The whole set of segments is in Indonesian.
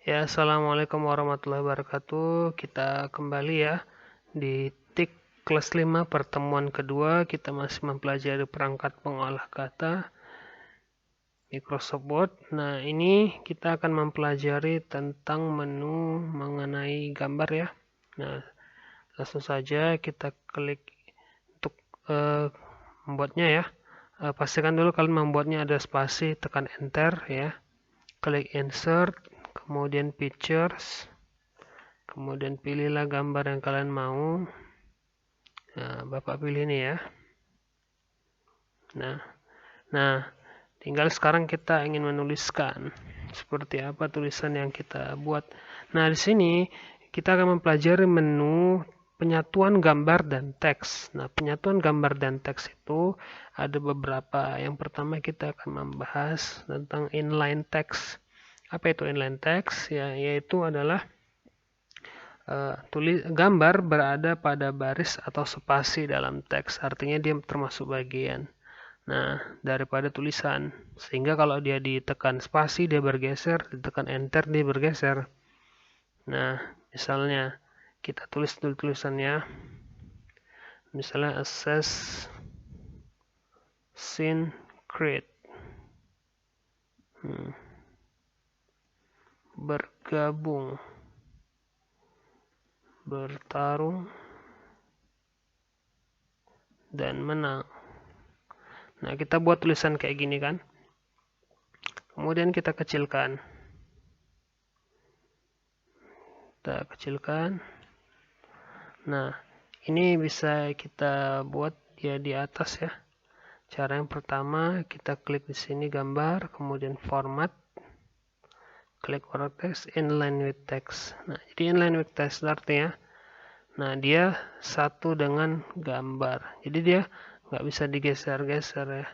Ya, Assalamualaikum warahmatullahi wabarakatuh. Kita kembali ya di TIK kelas 5 pertemuan kedua. Kita masih mempelajari perangkat pengolah kata Microsoft Word. Nah, ini kita akan mempelajari tentang menu mengenai gambar ya. Nah, langsung saja kita klik untuk membuatnya ya. Pastikan dulu kalian membuatnya ada spasi, tekan enter ya. Klik insert, kemudian pictures. Kemudian pilihlah gambar yang kalian mau. Nah, Bapak pilih ini ya. Nah, tinggal sekarang kita ingin menuliskan. Seperti apa tulisan yang kita buat. Nah, di sini kita akan mempelajari menu penyatuan gambar dan teks. Nah, penyatuan gambar dan teks itu ada beberapa. Yang pertama kita akan membahas tentang inline text. Apa itu inline text? Ya, yaitu adalah gambar berada pada baris atau spasi dalam teks, artinya dia termasuk bagian daripada tulisan, sehingga kalau dia ditekan spasi dia bergeser, ditekan enter dia bergeser. Nah, misalnya kita tulis dulu tulisannya, misalnya access scene create, bergabung, bertarung, dan menang. Nah, kita buat tulisan kayak gini kan. Kemudian kita kecilkan. Nah, ini bisa kita buat ya di atas ya. Cara yang pertama, kita klik di sini gambar, kemudian format, klik wrap text, inline with text. Nah, jadi inline with text artinya, nah dia satu dengan gambar. Jadi dia nggak bisa digeser-geser ya.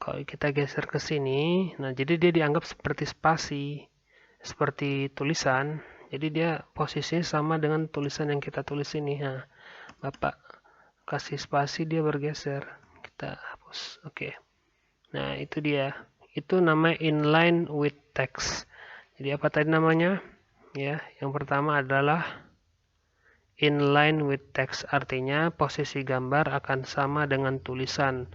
Kalau kita geser ke sini, nah jadi dia dianggap seperti spasi, seperti tulisan. Jadi dia posisinya sama dengan tulisan yang kita tulis ini. Nah, Bapak kasih spasi dia bergeser. Kita hapus. Oke. Nah, itu dia. Itu namanya inline with text. Jadi apa tadi namanya? Ya, yang pertama adalah inline with text, artinya posisi gambar akan sama dengan tulisan.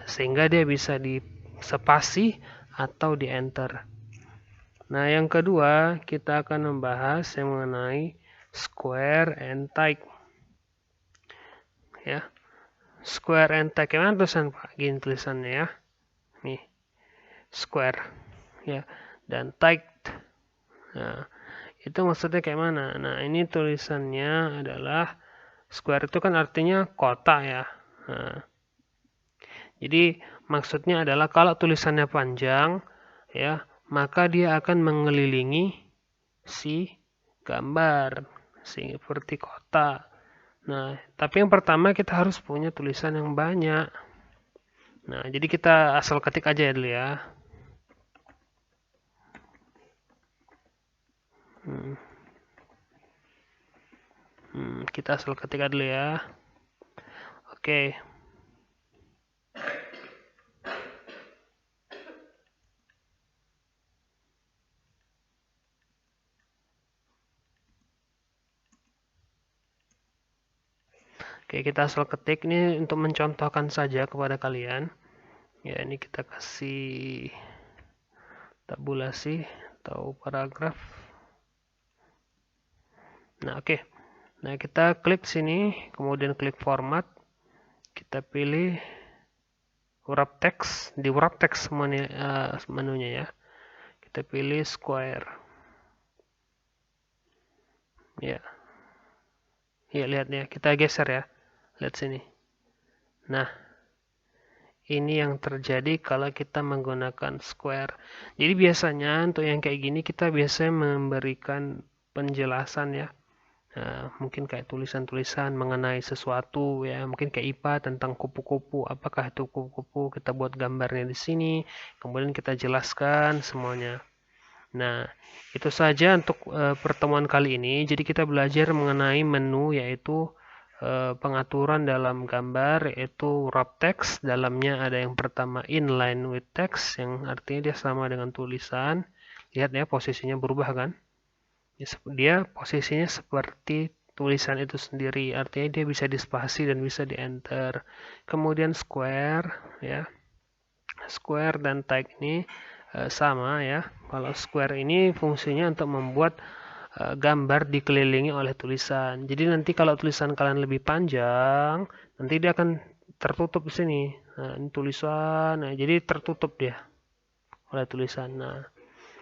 Sehingga dia bisa di spasi atau di enter. Nah, yang kedua, kita akan membahas yang mengenai square and type. Ya. Square and type. Gimana tulisan Pak? Gini tulisannya ya. Nih. Square. Ya. Dan type. Nah, itu maksudnya kayak mana? Nah, ini tulisannya adalah square itu kan artinya kotak ya. Nah, jadi maksudnya adalah kalau tulisannya panjang ya, maka dia akan mengelilingi si gambar seperti kotak. Nah, tapi yang pertama kita harus punya tulisan yang banyak. Nah, jadi kita asal ketik aja dulu ya. Kita asal ketik dulu ya. Oke. Oke, kita asal ketik ini untuk mencontohkan saja kepada kalian. Ya, ini kita kasih tabulasi atau paragraf. Nah, oke. Nah, kita klik sini, kemudian klik format. Kita pilih wrap text, di wrap text menunya ya. Kita pilih square. Ya. Ya, lihat ya, kita geser ya. Lihat sini. Nah, ini yang terjadi kalau kita menggunakan square. Jadi biasanya untuk yang kayak gini kita biasanya memberikan penjelasan ya. Nah, mungkin kayak tulisan-tulisan mengenai sesuatu ya, mungkin kayak IPA tentang kupu-kupu. Apakah itu kupu-kupu? Kita buat gambarnya di sini, kemudian kita jelaskan semuanya. Nah, itu saja untuk pertemuan kali ini. Jadi kita belajar mengenai menu yaitu pengaturan dalam gambar yaitu wrap text. Dalamnya ada yang pertama inline with text yang artinya dia sama dengan tulisan. Lihat ya, posisinya berubah kan. Dia posisinya seperti tulisan itu sendiri, artinya dia bisa dispasi dan bisa di enter. Kemudian square ya, square dan tag ini sama ya. Kalau square ini fungsinya untuk membuat gambar dikelilingi oleh tulisan. Jadi nanti kalau tulisan kalian lebih panjang, nanti dia akan tertutup di sini. Nah, ini tulisan, nah, jadi tertutup dia oleh tulisan. Nah,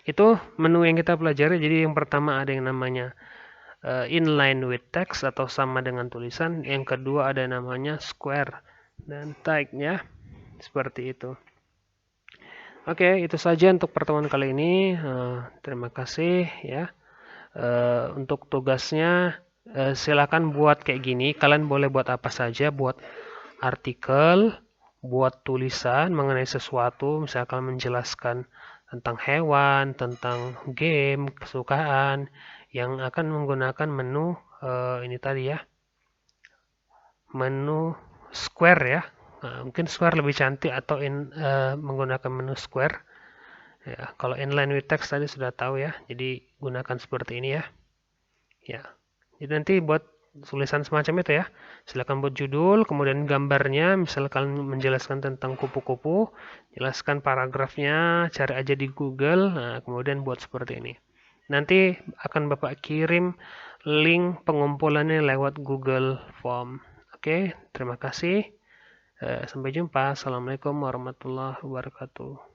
itu menu yang kita pelajari. Jadi yang pertama ada yang namanya inline with text atau sama dengan tulisan. Yang kedua ada namanya square dan tag-nya seperti itu. Oke, itu saja untuk pertemuan kali ini. Terima kasih ya. Untuk tugasnya silakan buat kayak gini. Kalian boleh buat apa saja, buat artikel, buat tulisan mengenai sesuatu, misalkan menjelaskan tentang hewan, tentang game, kesukaan yang akan menggunakan menu ini tadi ya, menu square ya. Nah, mungkin square lebih cantik atau menggunakan menu square. Ya, kalau inline with text tadi sudah tahu ya, jadi gunakan seperti ini ya. Ya, jadi nanti buat tulisan semacam itu ya. Silakan buat judul, kemudian gambarnya, misalkan menjelaskan tentang kupu-kupu, jelaskan paragrafnya, cari aja di Google, nah, kemudian buat seperti ini. Nanti akan Bapak kirim link pengumpulannya lewat Google Form. Oke, terima kasih. Sampai jumpa. Assalamualaikum warahmatullahi wabarakatuh.